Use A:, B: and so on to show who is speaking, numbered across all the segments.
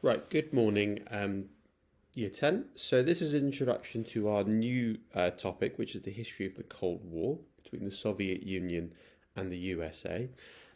A: Right, good morning, Year 10. So this is an introduction to our new topic, which is the history of the Cold War between the Soviet Union and the USA.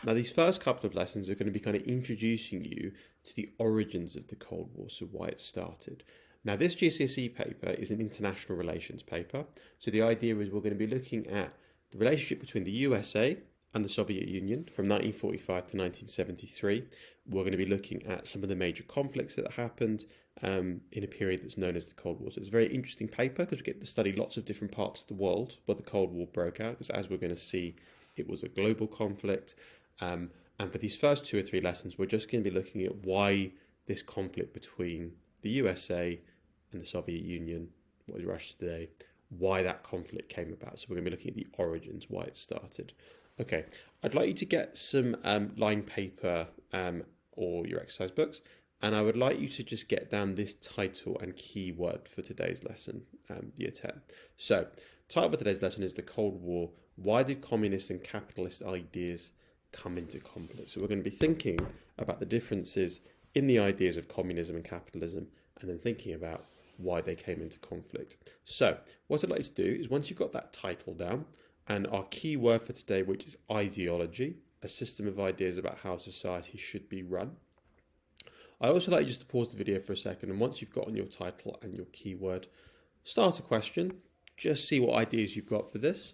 A: Now, these first couple of lessons are going to be kind of introducing you to the origins of the Cold War, so why it started. Now, this GCSE paper is an international relations paper. So the idea is we're going to be looking at the relationship between the USA and the Soviet Union from 1945 to 1973. We're going to be looking at some of the major conflicts that happened in a period that's known as the Cold War. So it's a very interesting paper because we get to study lots of different parts of the world where the Cold War broke out, because as we're going to see, it was a global conflict. And for these first 2 or 3 lessons, we're just going to be looking at why this conflict between the USA and the Soviet Union, what is Russia today, why that conflict came about. So we're going to be looking at the origins, why it started. Okay, I'd like you to get some line paper or your exercise books, and I would like you to just get down this title and keyword for today's lesson, Year 10. So, title of today's lesson is The Cold War. Why did communist and capitalist ideas come into conflict? So we're going to be thinking about the differences in the ideas of communism and capitalism, and then thinking about why they came into conflict. So, what I'd like you to do is, once you've got that title down, and our key word for today, which is ideology, a system of ideas about how society should be run. I also like you just to pause the video for a second, and once you've got on your title and your keyword, start a question, just see what ideas you've got for this.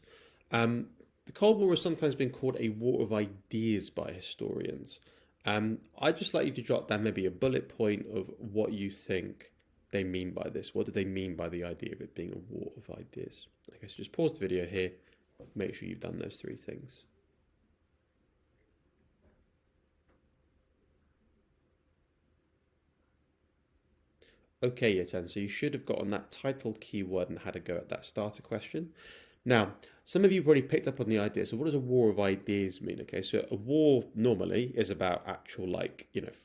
A: The Cold War has sometimes been called a war of ideas by historians. I'd just like you to jot down maybe a bullet point of what you think they mean by this. What do they mean by the idea of it being a war of ideas? Okay, so just pause the video here. Make sure you've done those 3 things. Okay, Year 10, so you should have got on that title keyword and had a go at that starter question. Now, some of you probably picked up on the idea. So what does a war of ideas mean? Okay, so a war normally is about actual,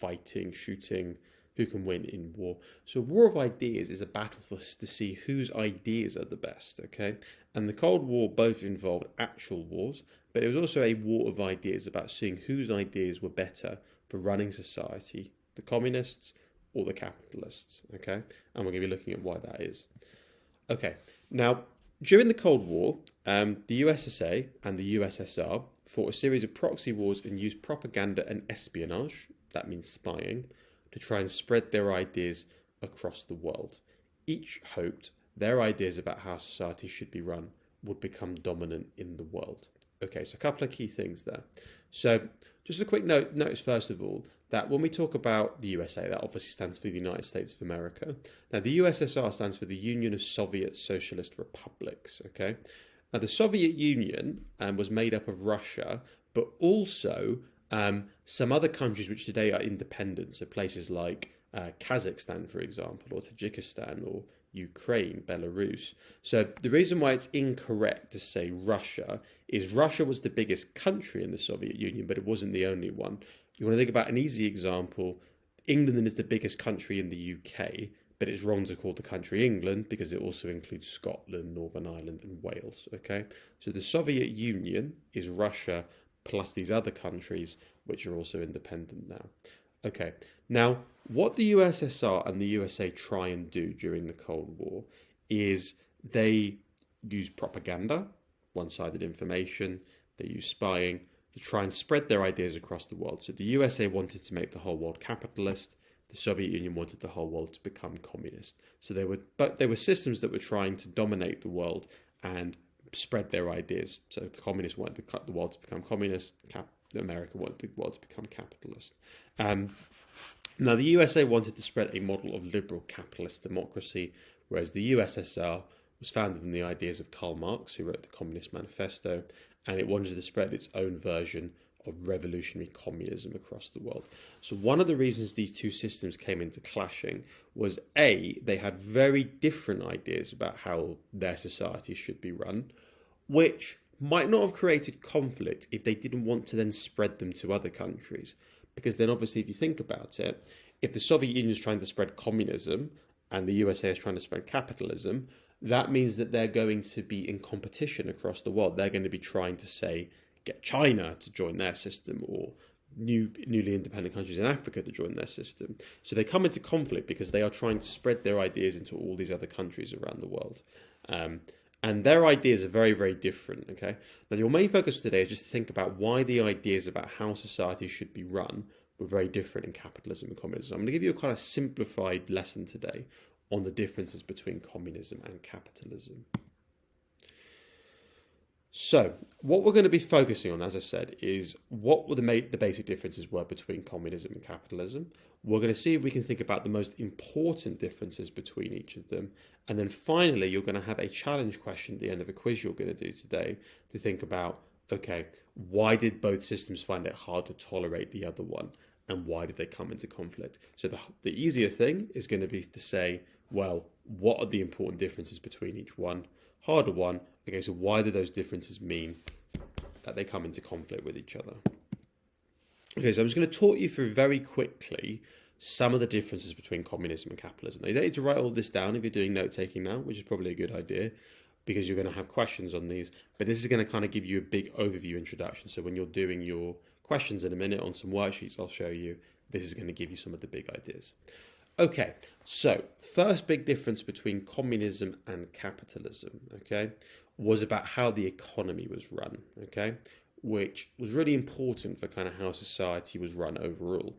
A: fighting, shooting, who can win in war. So a war of ideas is a battle for us to see whose ideas are the best, okay? And the Cold War both involved actual wars, but it was also a war of ideas about seeing whose ideas were better for running society, the communists or the capitalists, okay? And we're going to be looking at why that is. Okay, now, during the Cold War, the USSA and the USSR fought a series of proxy wars and used propaganda and espionage, that means spying, to try and spread their ideas across the world. Each hoped their ideas about how society should be run would become dominant in the world. Okay, so a couple of key things there. So just a quick notice first of all, that when we talk about the USA, that obviously stands for the United States of America. Now the USSR stands for the Union of Soviet Socialist Republics, okay? Now the Soviet Union was made up of Russia, but also some other countries which today are independent, so places like Kazakhstan, for example, or Tajikistan, or Ukraine, Belarus. So the reason why it's incorrect to say Russia is Russia was the biggest country in the Soviet Union, but it wasn't the only one. You want to think about an easy example. England is the biggest country in the UK, but it's wrong to call the country England because it also includes Scotland, Northern Ireland, and Wales, okay? So the Soviet Union is Russia plus these other countries, which are also independent now. Okay, now what the USSR and the USA try and do during the Cold War is they use propaganda, one-sided information, they use spying to try and spread their ideas across the world. So the USA wanted to make the whole world capitalist, the Soviet Union wanted the whole world to become communist. So they were systems that were trying to dominate the world and spread their ideas. So the communists wanted the world to become communist, America wanted the world to become capitalist. Now the USA wanted to spread a model of liberal capitalist democracy, whereas the USSR was founded on the ideas of Karl Marx, who wrote the Communist Manifesto, and it wanted to spread its own version of revolutionary communism across the world. So one of the reasons these two systems came into clashing was they had very different ideas about how their society should be run, which might not have created conflict if they didn't want to then spread them to other countries. Because then obviously if you think about it, if the Soviet Union is trying to spread communism and the USA is trying to spread capitalism, that means that they're going to be in competition across the world. They're going to be trying to, say, get China to join their system, or newly independent countries in Africa to join their system. So they come into conflict because they are trying to spread their ideas into all these other countries around the world. And their ideas are very, very different, okay? Now, your main focus today is just to think about why the ideas about how society should be run were very different in capitalism and communism. I'm going to give you a kind of simplified lesson today on the differences between communism and capitalism. So, what we're going to be focusing on, as I've said, is what the basic differences were between communism and capitalism. We're going to see if we can think about the most important differences between each of them. And then finally, you're going to have a challenge question at the end of a quiz you're going to do today to think about, okay, why did both systems find it hard to tolerate the other one? And why did they come into conflict? So the easier thing is going to be to say, well, what are the important differences between each one? Harder one, okay, so why do those differences mean that they come into conflict with each other? Okay, so I'm just going to talk you through very quickly some of the differences between communism and capitalism. Now, you don't need to write all this down if you're doing note-taking now, which is probably a good idea, because you're going to have questions on these. But this is going to kind of give you a big overview introduction. So when you're doing your questions in a minute on some worksheets I'll show you, this is going to give you some of the big ideas. Okay, so first big difference between communism and capitalism, okay, was about how the economy was run, okay, which was really important for kind of how society was run overall.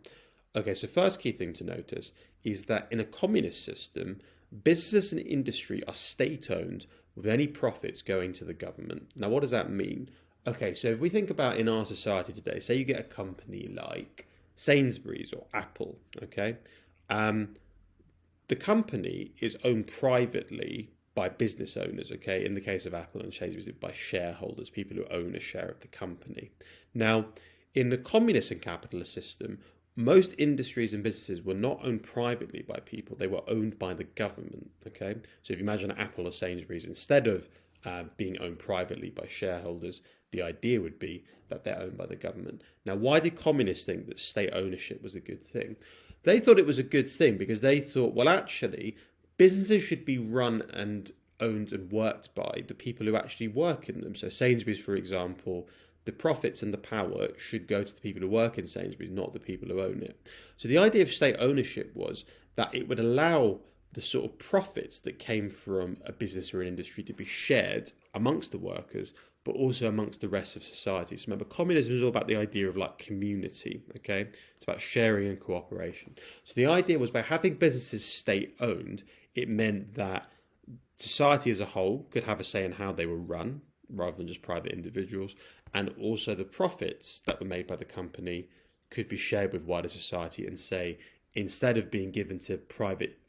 A: Okay, so first key thing to notice is that in a communist system, business and industry are state-owned with any profits going to the government. Now, what does that mean? Okay, so if we think about in our society today, say you get a company like Sainsbury's or Apple, okay, the company is owned privately by business owners, okay? In the case of Apple and Sainsbury's, by shareholders, people who own a share of the company. Now, in the communist and capitalist system, most industries and businesses were not owned privately by people. They were owned by the government, okay? So if you imagine Apple or Sainsbury's, instead of being owned privately by shareholders, the idea would be that they're owned by the government. Now, why did communists think that state ownership was a good thing? They thought it was a good thing because they thought, well, actually, businesses should be run and owned and worked by the people who actually work in them. So Sainsbury's, for example, the profits and the power should go to the people who work in Sainsbury's, not the people who own it. So the idea of state ownership was that it would allow the sort of profits that came from a business or an industry to be shared amongst the workers, but also amongst the rest of society. So remember, communism is all about the idea of like community, okay? It's about sharing and cooperation. So the idea was by having businesses state-owned, it meant that society as a whole could have a say in how they were run, rather than just private individuals, and also the profits that were made by the company could be shared with wider society and say, instead of being given to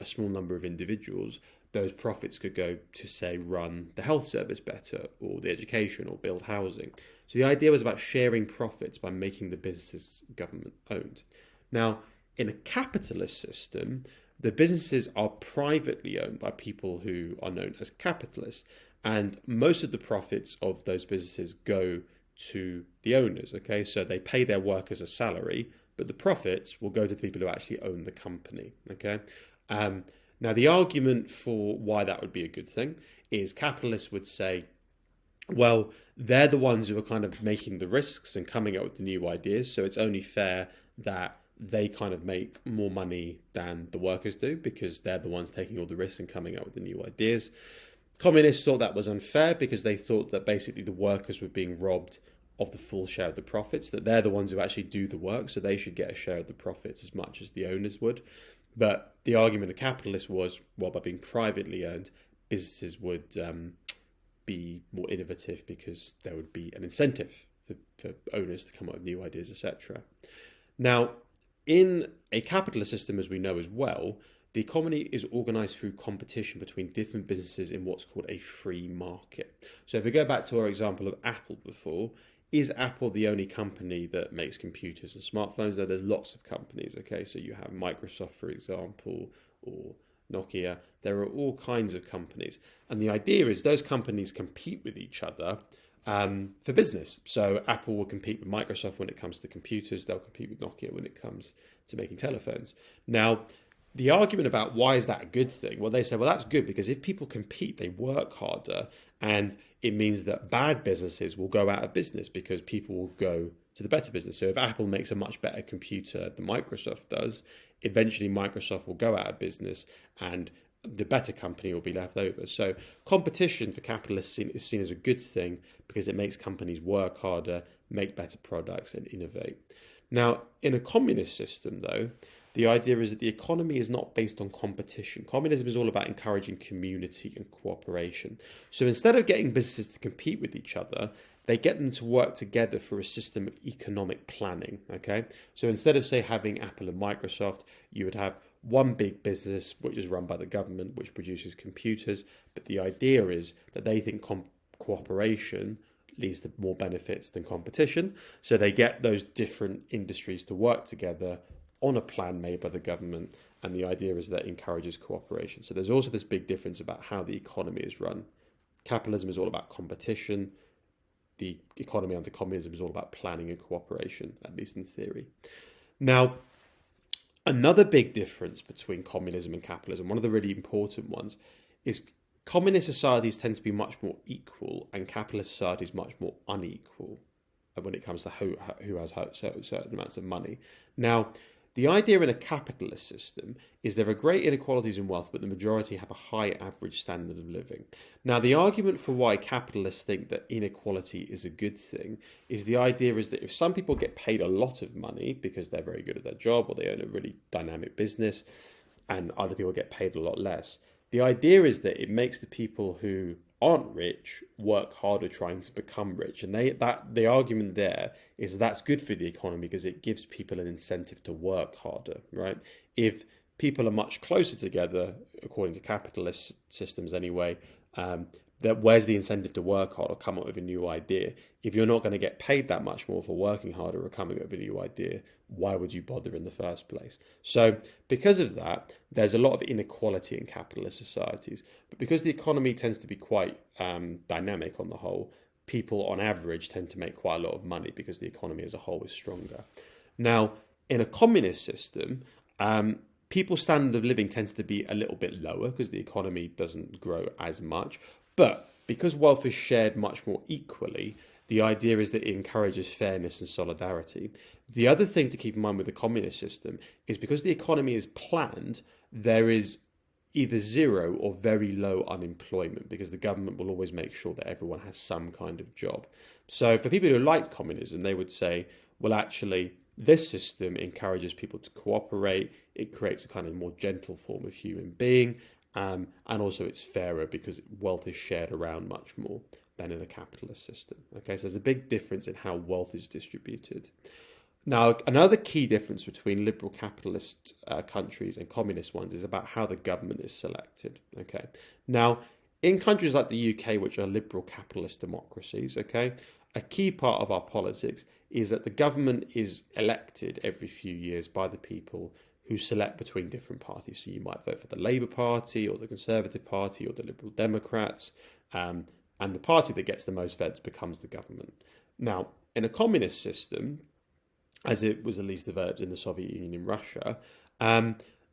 A: a small number of individuals, those profits could go to, say, run the health service better or the education or build housing. So the idea was about sharing profits by making the businesses government owned. Now, in a capitalist system, the businesses are privately owned by people who are known as capitalists, and most of the profits of those businesses go to the owners, okay? So they pay their workers a salary, but the profits will go to the people who actually own the company, okay? Now, the argument for why that would be a good thing is capitalists would say, well, they're the ones who are kind of making the risks and coming up with the new ideas, so it's only fair that they kind of make more money than the workers do because they're the ones taking all the risks and coming up with the new ideas. Communists thought that was unfair because they thought that basically the workers were being robbed of the full share of the profits, that they're the ones who actually do the work, so they should get a share of the profits as much as the owners would. But the argument of capitalists was, well, by being privately owned, businesses would be more innovative because there would be an incentive for owners to come up with new ideas, etc. Now, in a capitalist system, as we know as well, the economy is organised through competition between different businesses in what's called a free market. So if we go back to our example of Apple before, is Apple the only company that makes computers and smartphones? No, there's lots of companies, okay? So you have Microsoft, for example, or Nokia. There are all kinds of companies. And the idea is those companies compete with each other for business. So Apple will compete with Microsoft when it comes to computers. They'll compete with Nokia when it comes to making telephones. Now, the argument about why is that a good thing? Well, they say, well, that's good because if people compete, they work harder, and it means that bad businesses will go out of business because people will go to the better business. So if Apple makes a much better computer than Microsoft does, eventually Microsoft will go out of business and the better company will be left over. So competition for capitalists is seen as a good thing because it makes companies work harder, make better products, and innovate. Now, in a communist system, though, the idea is that the economy is not based on competition. Communism is all about encouraging community and cooperation. So instead of getting businesses to compete with each other, they get them to work together for a system of economic planning, okay? So instead of, say, having Apple and Microsoft, you would have one big business, which is run by the government, which produces computers. But the idea is that they think cooperation leads to more benefits than competition. So they get those different industries to work together on a plan made by the government. And the idea is that it encourages cooperation. So there's also this big difference about how the economy is run. Capitalism is all about competition. The economy under communism is all about planning and cooperation, at least in theory. Now, another big difference between communism and capitalism, one of the really important ones, is communist societies tend to be much more equal and capitalist societies much more unequal when it comes to who has certain amounts of money. Now, the idea in a capitalist system is there are great inequalities in wealth, but the majority have a high average standard of living. Now, the argument for why capitalists think that inequality is a good thing is the idea is that if some people get paid a lot of money because they're very good at their job or they own a really dynamic business and other people get paid a lot less, the idea is that it makes the people who aren't rich work harder trying to become rich. And the argument there is that's good for the economy because it gives people an incentive to work harder, right? If people are much closer together, according to capitalist systems anyway, that where's the incentive to work hard or come up with a new idea? If you're not going to get paid that much more for working harder or coming up with a new idea, why would you bother in the first place? So because of that, there's a lot of inequality in capitalist societies. But because the economy tends to be quite dynamic on the whole, people on average tend to make quite a lot of money because the economy as a whole is stronger. Now, in a communist system, people's standard of living tends to be a little bit lower because the economy doesn't grow as much. But because wealth is shared much more equally, the idea is that it encourages fairness and solidarity. The other thing to keep in mind with the communist system is because the economy is planned, there is either zero or very low unemployment because the government will always make sure that everyone has some kind of job. So for people who like communism, they would say, well, actually, this system encourages people to cooperate. It creates a kind of more gentle form of human being. And also it's fairer because wealth is shared around much more than in a capitalist system. Okay, so there's a big difference in how wealth is distributed. Now, another key difference between liberal capitalist countries and communist ones is about how the government is selected. Okay, now in countries like the UK, which are liberal capitalist democracies, okay, a key part of our politics is that the government is elected every few years by the people who select between different parties. So you might vote for the Labour Party or the Conservative Party or the Liberal Democrats, and the party that gets the most votes becomes the government. Now, in a communist system, as it was at least developed in the Soviet Union and Russia,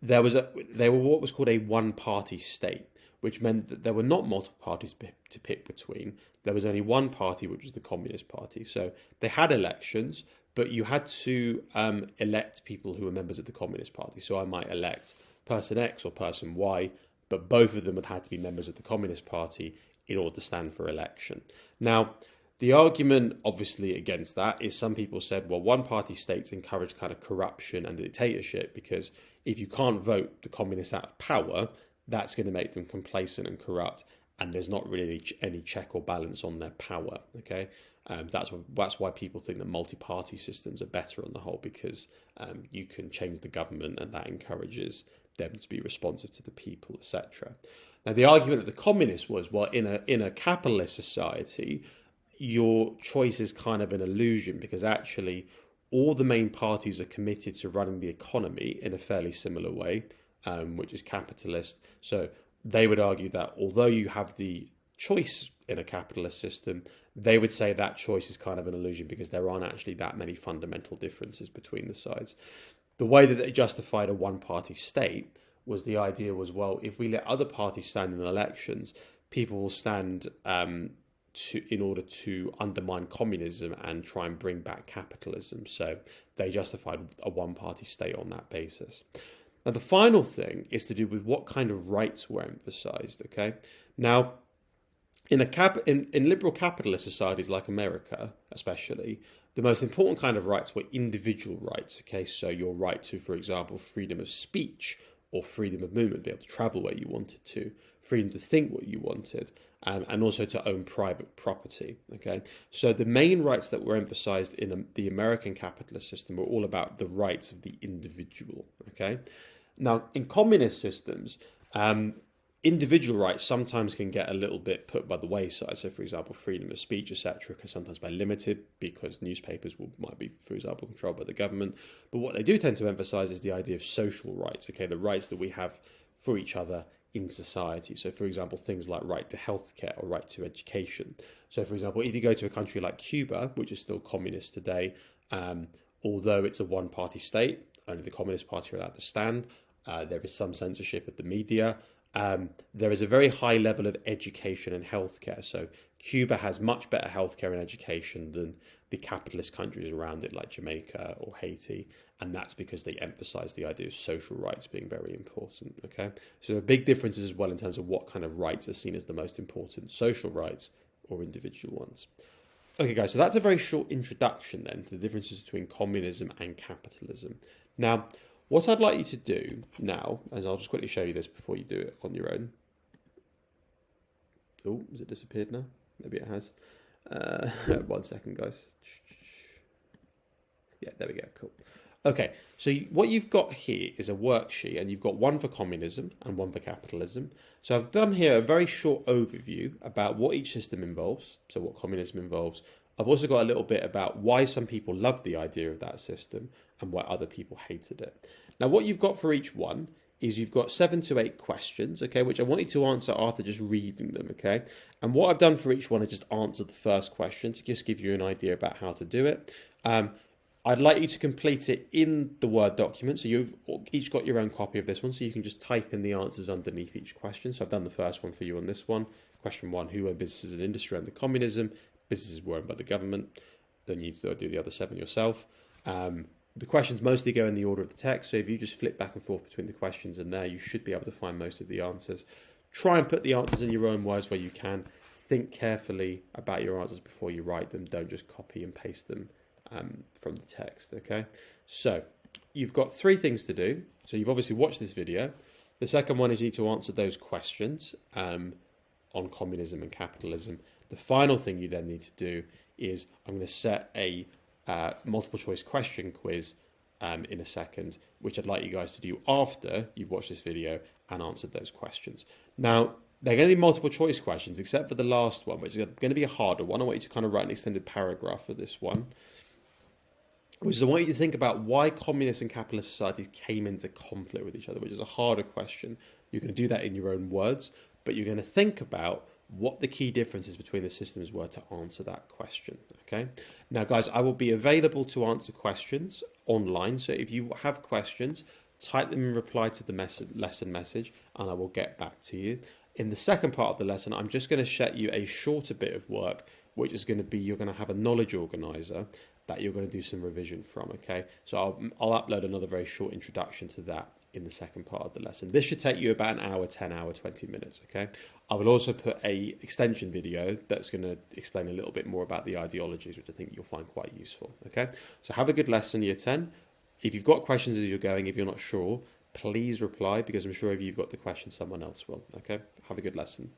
A: they were what was called a one-party state, which meant that there were not multiple parties to pick between. There was only one party, which was the Communist Party. So they had elections, but you had to elect people who were members of the Communist Party. So I might elect person X or person Y, but both of them had to be members of the Communist Party in order to stand for election. Now, the argument, obviously, against that is some people said, well, one-party states encourage kind of corruption and dictatorship because if you can't vote the communists out of power, that's going to make them complacent and corrupt, and there's not really any check or balance on their power, okay? That's why people think that multi-party systems are better on the whole because you can change the government and that encourages them to be responsive to the people, etc. Now, the argument of the communists was, well, in a capitalist society, your choice is kind of an illusion because actually all the main parties are committed to running the economy in a fairly similar way, which is capitalist. So they would argue that although you have the choice in a capitalist system, they would say that choice is kind of an illusion because there aren't actually that many fundamental differences between the sides. The way that they justified a one-party state was the idea was, well, if we let other parties stand in elections, people will stand in order to undermine communism and try and bring back capitalism. So they justified a one-party state on that basis. Now, the final thing is to do with what kind of rights were emphasized. Okay, now in liberal capitalist societies like America, especially, the most important kind of rights were individual rights. Okay, so your right to, for example, freedom of speech or freedom of movement, be able to travel where you wanted to, freedom to think what you wanted, and also to own private property. Okay, so the main rights that were emphasized in the American capitalist system were all about the rights of the individual. Okay, now in communist systems, individual rights sometimes can get a little bit put by the wayside. So, for example, freedom of speech, etc., can sometimes be limited because newspapers might be, for example, controlled by the government. But what they do tend to emphasize is the idea of social rights, okay, the rights that we have for each other in society. So, for example, things like right to healthcare or right to education. So, for example, if you go to a country like Cuba, which is still communist today, although it's a one-party state, only the Communist Party are allowed to stand. There is some censorship of the media. There is a very high level of education and healthcare. So Cuba has much better healthcare and education than the capitalist countries around it, like Jamaica or Haiti. And that's because they emphasize the idea of social rights being very important. Okay, so there are big differences as well in terms of what kind of rights are seen as the most important, social rights or individual ones. Okay, guys, so that's a very short introduction then to the differences between communism and capitalism. Now, what I'd like you to do now, and I'll just quickly show you this before you do it on your own. Oh, has it disappeared now? Maybe it has. 1 second, guys. Yeah, there we go. Cool. Okay, so what you've got here is a worksheet, and you've got one for communism and one for capitalism. So I've done here a very short overview about what each system involves, so what communism involves. I've also got a little bit about why some people love the idea of that system and why other people hated it. Now, what you've got for each one is you've got 7 to 8 questions, okay, which I want you to answer after just reading them, okay? And what I've done for each one is just answer the first question to just give you an idea about how to do it. I'd like you to complete it in the Word document. So you've each got your own copy of this one, so you can just type in the answers underneath each question. So I've done the first one for you on this one. Question 1, who own businesses and industry under communism? Businesses were owned by the government. Then you do the other 7 yourself. The questions mostly go in the order of the text. So if you just flip back and forth between the questions and there, you should be able to find most of the answers. Try and put the answers in your own words where you can. Think carefully about your answers before you write them. Don't just copy and paste them from the text, okay? So you've got 3 things to do. So you've obviously watched this video. The second one is you need to answer those questions on communism and capitalism. The final thing you then need to do is I'm going to set a multiple choice question quiz in a second, which I'd like you guys to do after you've watched this video and answered those questions. Now, they're going to be multiple choice questions, except for the last one, which is going to be a harder one. I want you to kind of write an extended paragraph for this one, which is I want you to think about why communist and capitalist societies came into conflict with each other, which is a harder question. You're going to do that in your own words, but you're going to think about what the key differences between the systems were to answer that question, okay? Now, guys, I will be available to answer questions online, so if you have questions, type them in reply to the lesson message, and I will get back to you. In the second part of the lesson, I'm just going to set you a shorter bit of work, which is going to be you're going to have a knowledge organizer that you're going to do some revision from, okay? So I'll upload another very short introduction to that in the second part of the lesson. This should take you about an hour, 10 hour, 20 minutes, okay? I will also put a extension video that's going to explain a little bit more about the ideologies, which I think you'll find quite useful, okay? So have a good lesson, Year 10. If you've got questions as you're going, if you're not sure, please reply, because I'm sure if you've got the question, someone else will, okay? Have a good lesson.